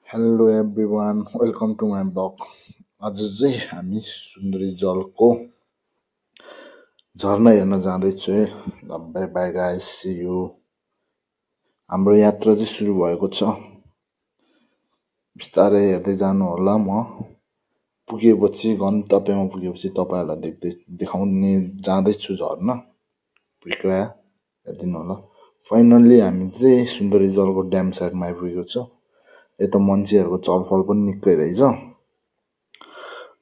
Hello everyone welcome to my blog. आज चाहिँ हामी सुन्दरी जलको झरना हेर्न जाँदैछु है। Bye bye guys, see you. हाम्रो यात्रा चाहिँ सुरु भएको छ। बिस्तारै हेर्दै जानु होला। म पुगेपछि गन्तव्यमा पुगेपछि तपाईहरुलाई देखाउने जाँदैछु झरना। कृपया हेर्दिनु होला। फाइनल्ली हामी चाहिँ सुन्दरी जलको ड्याम साइडमा आइपुगेको छ। यता मान्छेहरुको चलफल पनि निकै रहेछ।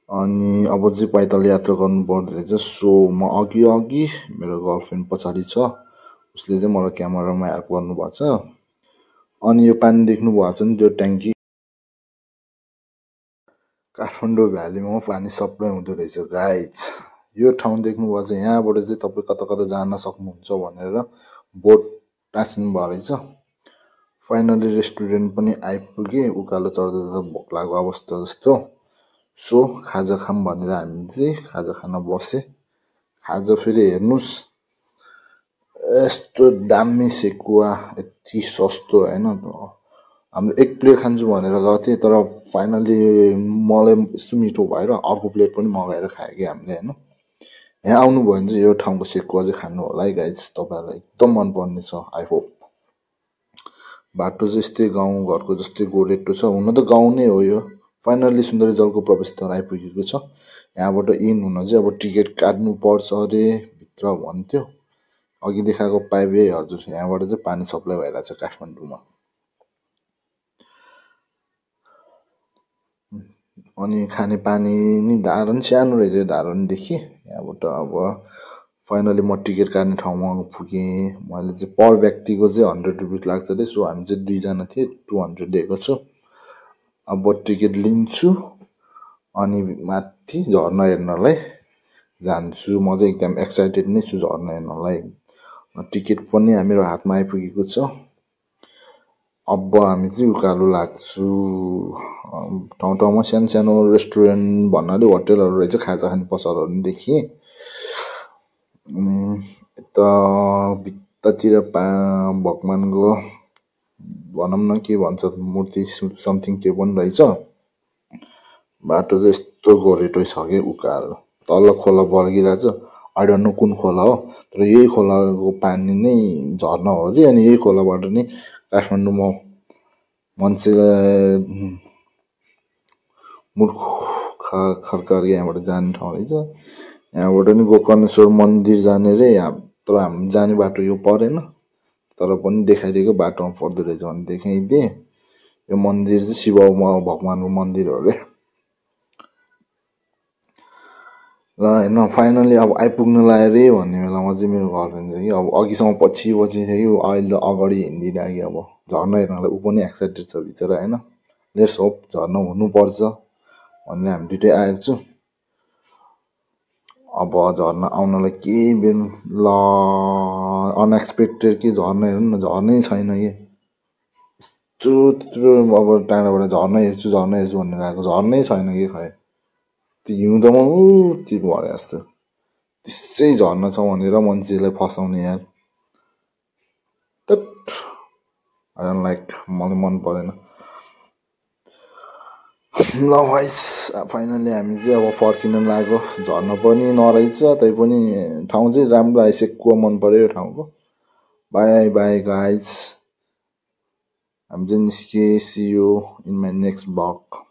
अनि अब चाहिँ पैदल यात्रा गर्नु पर्दो रहेछ। सो म अघि अघि, मेरो गर्लफ्रेन्ड पछाडि छ। उसले चाहिँ मलाई क्यामेरामा हेल्प गर्नु भएको छ। अनि यो पानी देख्नु भएको छ नि, त्यो ट्याङ्की काठमाडौँ भ्यालीमा पानी सप्लाई हुँदो रहेछ गाइज। यो ठाउँ देख्नु भएको छ। यहाँबाट चाहिँ तपाई कता कता जान सक्नुहुन्छ भनेर बोर्ड टाँसिनु भएको रहेछ। फाइनली रेस्टुरेन्ट पनि आइपुगे। उकालो चढ्दा भोक लागेको अवस्था जस्तो। सो खाजा खाम भनेर हामी चाहिँ खाजा खान बसे। खाजा फेरि हेर्नुस्, यस्तो दामी सेकुवा, यति सस्तो हैन। हामीले एक प्लेट खान्छु भनेर गएको थिएँ, तर फाइनली मलाई यस्तो मिठो भएर अर्को प्लेट पनि मगाएर खायो कि हामीले हैन। यहाँ आउनु भयो भने चाहिँ यो ठाउँको सेकुवा चाहिँ खानु होला है गाइज। तपाईहरुलाई एकदम मन पर्ने छ, आई होप। बाटो चाहिँ यस्तै गाउँ घरको जस्तै गोरेटो छ। हुन त गाउँ नै हो यो। फाइनली सुन्दरी जलको प्रवेशद्वार आइपुगेको छ। यहाँबाट इन हुन चाहिँ अब टिकट काट्नु पर्छ अरे भित्र भन्थ्यो। अघि देखाएको पाइपे हजुर, यहाँबाट चाहिँ पानी सप्लाई भइरहेछ काठमाडौँमा। अनि खाने पानी नि धारा नि सानो रहेछ। यो धारा नि देखि यहाँबाट अब फाइनली म टिकट काट्ने ठाउँमा पुगेँ। मैले चाहिँ पर व्यक्तिको चाहिँ 100 रुपिस लाग्छ अरे। सो हामी चाहिँ 2 जना थिए, 200 दिएको छु। अब टिकट लिन्छु अनि माथि झरना हेर्नलाई जान्छु। म चाहिँ एकदम एक्साइटेड नै छु झरना हेर्नलाई। टिकट पनि मेरो हातमा आइपुगेको छ। अब हामी चाहिँ उकालो लाग्छु। ठाउँ ठाउँमा सानो सानो रेस्टुरेन्ट भन्नाले होटलहरु रहेछ, खाजा खाने पसलहरु पनि देखिए। यता भित्तातिर भगवानको भनौँ न के भन्छ मूर्ति समथिङ त्यो पनि रहेछ। बाटो चाहिँ यस्तो गोरेटो छ कि उकालो तल खोला बगिरहेछ। आई डोन्ट नो कुन खोला हो, तर यही खोलाको पानी नै झर्ना हो कि। अनि यही खोलाबाट नै काठमाडौँमा मान्छे मूर्ख खर्काएर यहाँबाट जाने ठाउँ रहेछ। यहाँबाट नि गोकर्णेश्वर मन्दिर जाने रे। तर हामी जाने बाटो यो परेन, तर पनि देखाइदिएको बाटोमा पर्दो रहेछ भने देखाइदिए। यो मन्दिर चाहिँ शिव भगवानको मन्दिर हो रे। र हैन फाइनली अब आइपुग्न लाग्यो रे भन्ने बेलामा चाहिँ मेरो गर्लफ्रेन्ड चाहिँ अब अघिसम्म पछि पछि थियो, अहिले त अगाडि हिँडिराख्यो। अब झर्ना हेर्नलाई ऊ पनि एक्साइटेड छ बिचरा हैन। लेट्स होप झर्ना हुनुपर्छ भनेर हामी दुइटै आएको छु। अब झर्ना आउनलाई के बेन ल अनएक्सपेक्टेड कि झर्ना हेर्नु न, झर्नै छैन कि। त्यत्रो अब टाढाबाट झर्ना हेर्छु भनेर आएको, झर्नै छैन कि खै। त्यो हिउँदोमा ती भरे जस्तो त्यसै झर्ना छ भनेर मान्छेलाई फसाउने यार। तट आई डोन्ट लाइक, मलाई मन परेन। ल भाइस फाइनली हामी चाहिँ अब फर्किन लाग्यो। झर्ना पनि नरहेछ, तै पनि ठाउँ चाहिँ राम्रो आइसक्यो, मन पर्यो यो ठाउँको। बाई बाई गाइज, हामी चाहिँ निस्के। See you in my next blog.